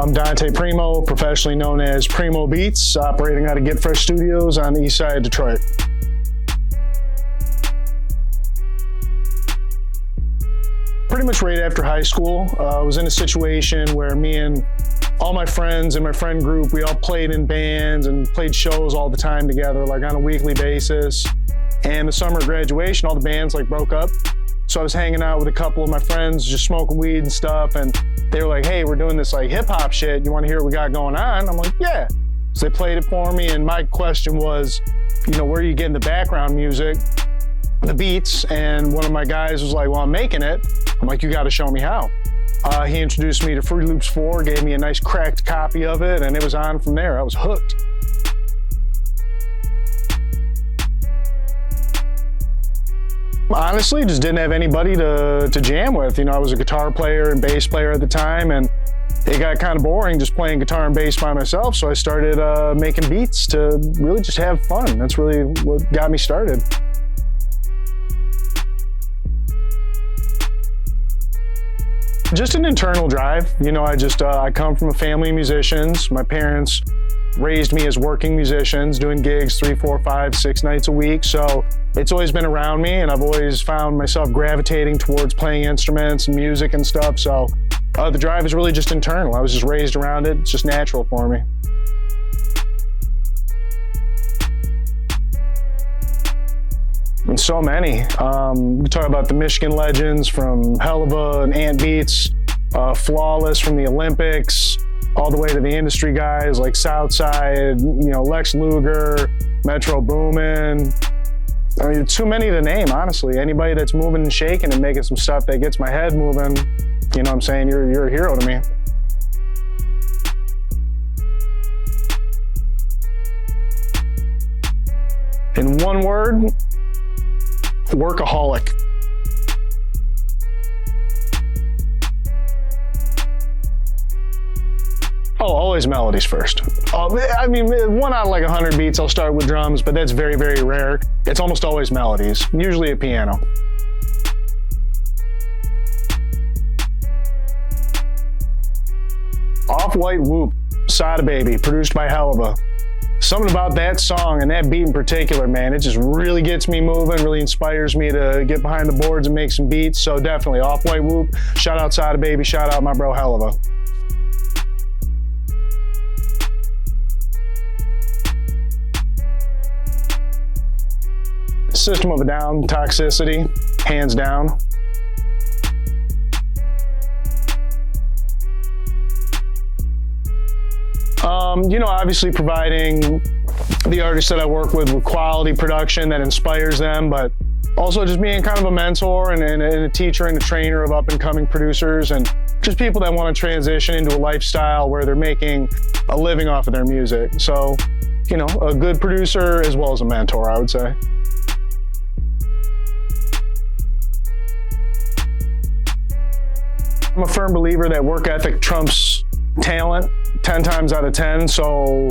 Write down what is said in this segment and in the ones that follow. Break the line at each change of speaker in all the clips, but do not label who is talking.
I'm Dante Primo, professionally known as Primo Beats, operating out of Get Fresh Studios on the east side of Detroit. Pretty much right after high school, I was in a situation where me and all my friends in my friend group, we all played in bands and played shows all the time together, like on a weekly basis. And the summer of graduation, all the bands broke up. So I was hanging out with a couple of my friends, just smoking weed and stuff, and they were like, hey, we're doing this hip hop shit. You want to hear what we got going on? I'm like, yeah. So they played it for me, and my question was, where are you getting the background music, the beats? And one of my guys was like, well, I'm making it. I'm like, you got to show me how. He introduced me to Fruity Loops 4, gave me a nice cracked copy of it, and it was on from there. I was hooked. Honestly, just didn't have anybody to jam with. I was a guitar player and bass player at the time, and it got kind of boring just playing guitar and bass by myself, so I started making beats to really just have fun. That's really what got me started. Just an internal drive. I come from a family of musicians. My parents raised me as working musicians, doing gigs 3, 4, 5, 6 nights a week. So it's always been around me, and I've always found myself gravitating towards playing instruments and music and stuff. So the drive is really just internal. I was just raised around it. It's just natural for me. And so many. We talk about the Michigan legends from Helva and Ant Beats, Flawless from the Olympics, all the way to the industry guys like Southside, Lex Luger, Metro Boomin. I mean, too many to name, honestly. Anybody that's moving and shaking and making some stuff that gets my head moving, what I'm saying, you're a hero to me. In one word, workaholic. Oh, always melodies first. I mean, 1 out of 100 beats, I'll start with drums, but that's very, very rare. It's almost always melodies, usually a piano. Off-White Whoop, Sada Baby, produced by Helva. Something about that song and that beat in particular, man, it just really gets me moving, really inspires me to get behind the boards and make some beats. So definitely Off-White Whoop, shout out Sada Baby, shout out my bro Helva. System of a Down, Toxicity, hands down. Obviously providing the artists that I work with quality production that inspires them, but also just being kind of a mentor and a teacher and a trainer of up-and-coming producers and just people that want to transition into a lifestyle where they're making a living off of their music. So, a good producer as well as a mentor, I would say. I'm a firm believer that work ethic trumps talent 10 times out of 10. So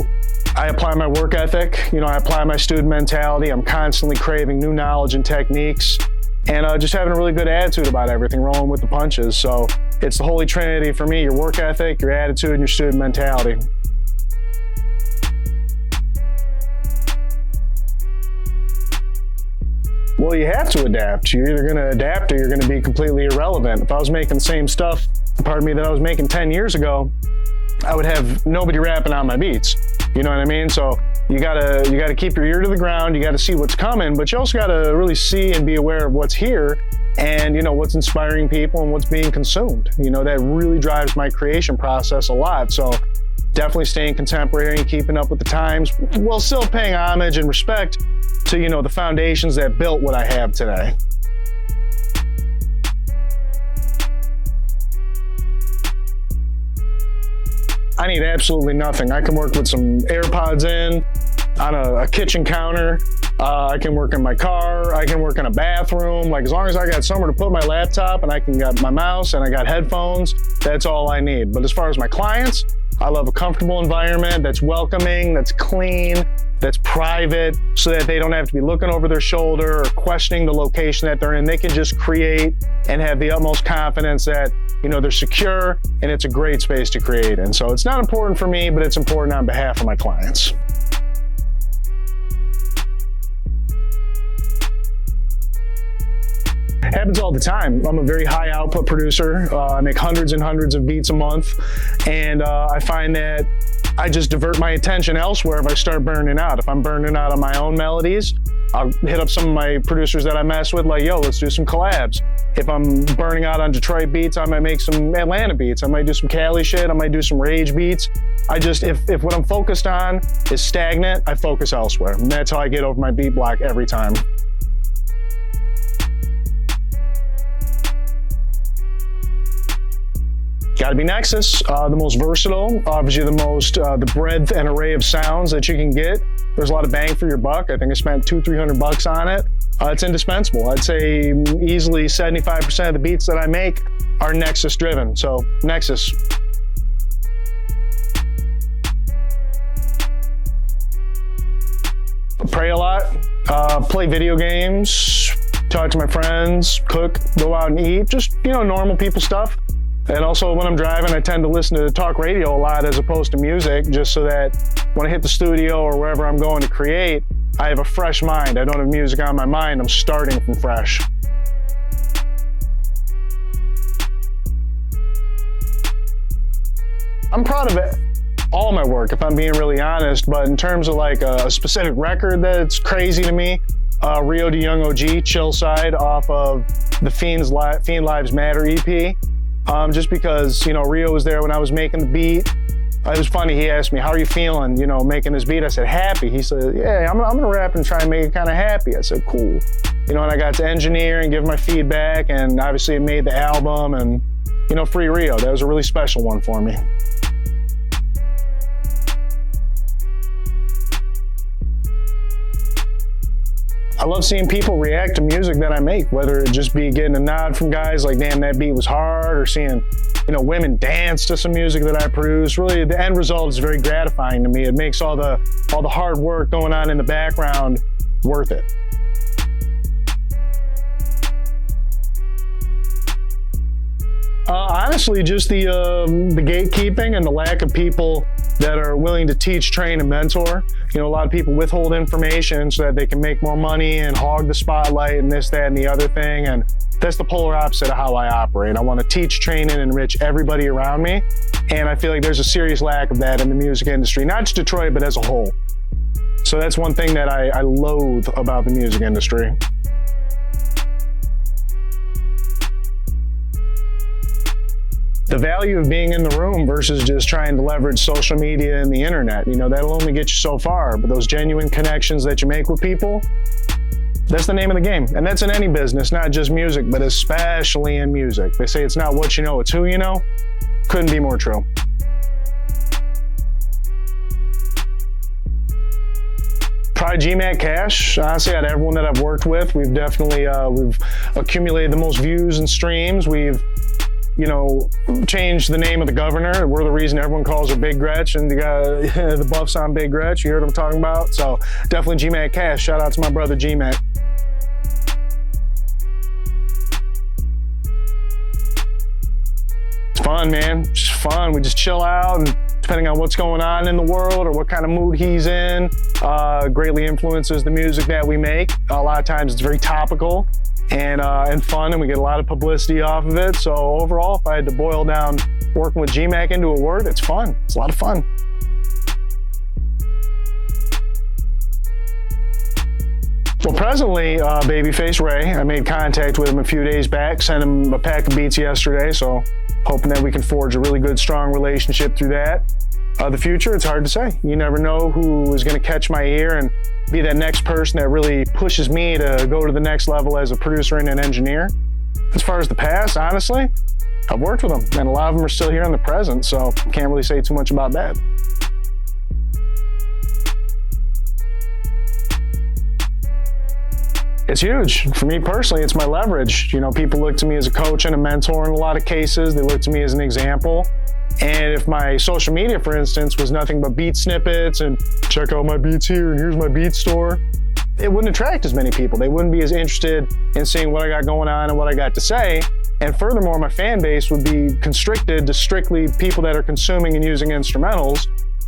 I apply my work ethic, I apply my student mentality. I'm constantly craving new knowledge and techniques and just having a really good attitude about everything, rolling with the punches. So it's the holy trinity for me, your work ethic, your attitude, and your student mentality. Well, you have to adapt. You're either going to adapt or you're going to be completely irrelevant. If I was making the same stuff, that I was making 10 years ago, I would have nobody rapping on my beats. You know what I mean? So you gotta keep your ear to the ground. You gotta see what's coming, but you also gotta really see and be aware of what's here and what's inspiring people and what's being consumed. That really drives my creation process a lot. So definitely staying contemporary and keeping up with the times while still paying homage and respect to, the foundations that built what I have today. I need absolutely nothing. I can work with some AirPods in, on a kitchen counter. I can work in my car. I can work in a bathroom. As long as I got somewhere to put my laptop and I can got my mouse and I got headphones, that's all I need. But as far as my clients, I love a comfortable environment that's welcoming, that's clean, that's private, so that they don't have to be looking over their shoulder or questioning the location that they're in. They can just create and have the utmost confidence that, you know, they're secure and it's a great space to create in. So it's not important for me, but it's important on behalf of my clients. Happens all the time. I'm a very high output producer. I make hundreds and hundreds of beats a month, and I find that I just divert my attention elsewhere if I start burning out. If I'm burning out on my own melodies, I'll hit up some of my producers that I mess with, like, yo, let's do some collabs. If I'm burning out on Detroit beats, I might make some Atlanta beats. I might do some Cali shit. I might do some Rage beats. If what I'm focused on is stagnant, I focus elsewhere. And that's how I get over my beat block every time. Got to be Nexus, the most versatile, obviously the breadth and array of sounds that you can get. There's a lot of bang for your buck. I think I spent $200-300 on it. It's indispensable. I'd say easily 75% of the beats that I make are Nexus driven. So Nexus. Pray a lot, play video games, talk to my friends, cook, go out and eat, just, you know, normal people stuff. And also when I'm driving, I tend to listen to talk radio a lot as opposed to music, just so that when I hit the studio or wherever I'm going to create, I have a fresh mind. I don't have music on my mind. I'm starting from fresh. I'm proud of it. All my work, if I'm being really honest, but in terms of like a specific record that's crazy to me, Rio de Young OG, Chill Side, off of the Fiend Lives Matter EP. Just because, you know, Rio was there when I was making the beat. It was funny, he asked me, how are you feeling, you know, making this beat? I said, happy. He said, yeah, I'm gonna rap and try and make it kind of happy. I said, cool. You know, and I got to engineer and give my feedback, and obviously it made the album, and, you know, Free Rio, that was a really special one for me. I love seeing people react to music that I make, whether it just be getting a nod from guys like, damn, that beat was hard, or seeing, you know, women dance to some music that I produce. Really, the end result is very gratifying to me. It makes all the hard work going on in the background worth it. Honestly, just the gatekeeping and the lack of people that are willing to teach, train, and mentor. You know, a lot of people withhold information so that they can make more money and hog the spotlight and this, that, and the other thing. And that's the polar opposite of how I operate. I want to teach, train, and enrich everybody around me. And I feel like there's a serious lack of that in the music industry, not just Detroit, but as a whole. So that's one thing that I loathe about the music industry. The value of being in the room versus just trying to leverage social media and the internet, you know, that'll only get you so far. But those genuine connections that you make with people, that's the name of the game. And that's in any business, not just music, but especially in music. They say it's not what you know, it's who you know. Couldn't be more true. Probably GMAT Cash. Honestly, out of everyone that I've worked with, we've definitely we've accumulated the most views and streams. We've, you know, changed the name of the governor. We're the reason everyone calls her Big Gretch, and the buffs on Big Gretch. You heard what I'm talking about? So definitely GMAT Cash. Shout out to my brother GMAT. It's fun, man. It's just fun. We just chill out, and depending on what's going on in the world or what kind of mood he's in, greatly influences the music that we make. A lot of times it's very topical and fun, and we get a lot of publicity off of it. So overall, if I had to boil down working with GMAC into a word, it's fun. It's a lot of fun. Well, presently, Babyface Ray, I made contact with him a few days back, sent him a pack of beats yesterday, so hoping that we can forge a really good, strong relationship through that. The future, it's hard to say. You never know who is going to catch my ear and be that next person that really pushes me to go to the next level as a producer and an engineer. As far as the past, honestly, I've worked with them, and a lot of them are still here in the present, so can't really say too much about that. It's huge. For me personally, it's my leverage. You know, people look to me as a coach and a mentor in a lot of cases. They look to me as an example. And if my social media, for instance, was nothing but beat snippets and check out my beats here and here's my beat store, it wouldn't attract as many people. They wouldn't be as interested in seeing what I got going on and what I got to say. And furthermore, my fan base would be constricted to strictly people that are consuming and using instrumentals.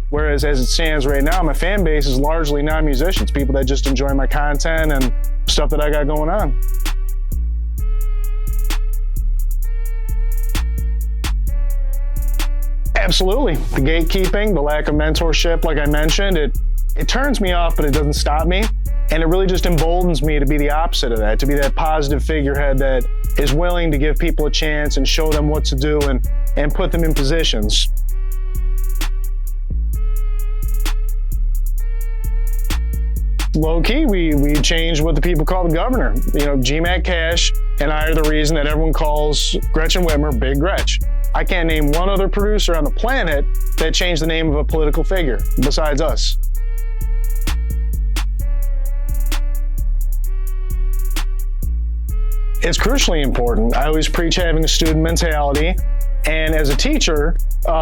Whereas as it stands right now, my fan base is largely non-musicians, people that just enjoy my content and stuff that I got going on. Absolutely. The gatekeeping, the lack of mentorship, like I mentioned, it turns me off, but it doesn't stop me. And it really just emboldens me to be the opposite of that, to be that positive figurehead that is willing to give people a chance and show them what to do and put them in positions. Low key, we changed what the people call the governor. You know, GMAC Cash and I are the reason that everyone calls Gretchen Whitmer Big Gretch. I can't name one other producer on the planet that changed the name of a political figure besides us. It's crucially important. I always preach having a student mentality. And as a teacher,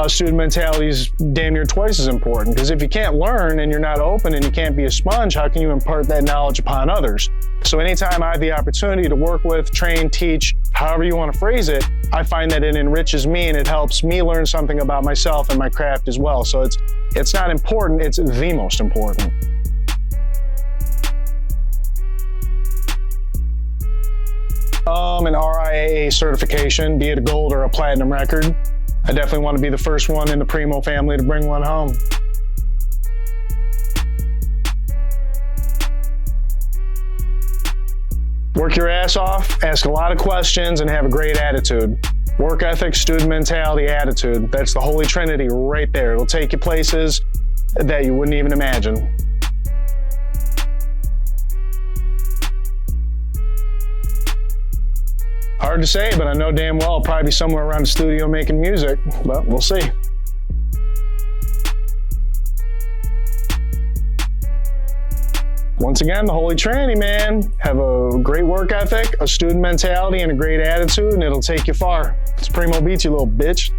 student mentality is damn near twice as important, because if you can't learn and you're not open and you can't be a sponge, how can you impart that knowledge upon others? So anytime I have the opportunity to work with, train, teach, however you want to phrase it, I find that it enriches me and it helps me learn something about myself and my craft as well. So it's not important, it's the most important. An RIAA certification, be it a gold or a platinum record. I definitely want to be the first one in the Primo family to bring one home. Work your ass off, ask a lot of questions, and have a great attitude. Work ethic, student mentality, attitude. That's the holy trinity right there. It'll take you places that you wouldn't even imagine. Hard to say, but I know damn well I'll probably be somewhere around the studio making music, but we'll see. Once again, the Holy Trinity, man. Have a great work ethic, a student mentality, and a great attitude, and it'll take you far. It's Primo Beats, you little bitch.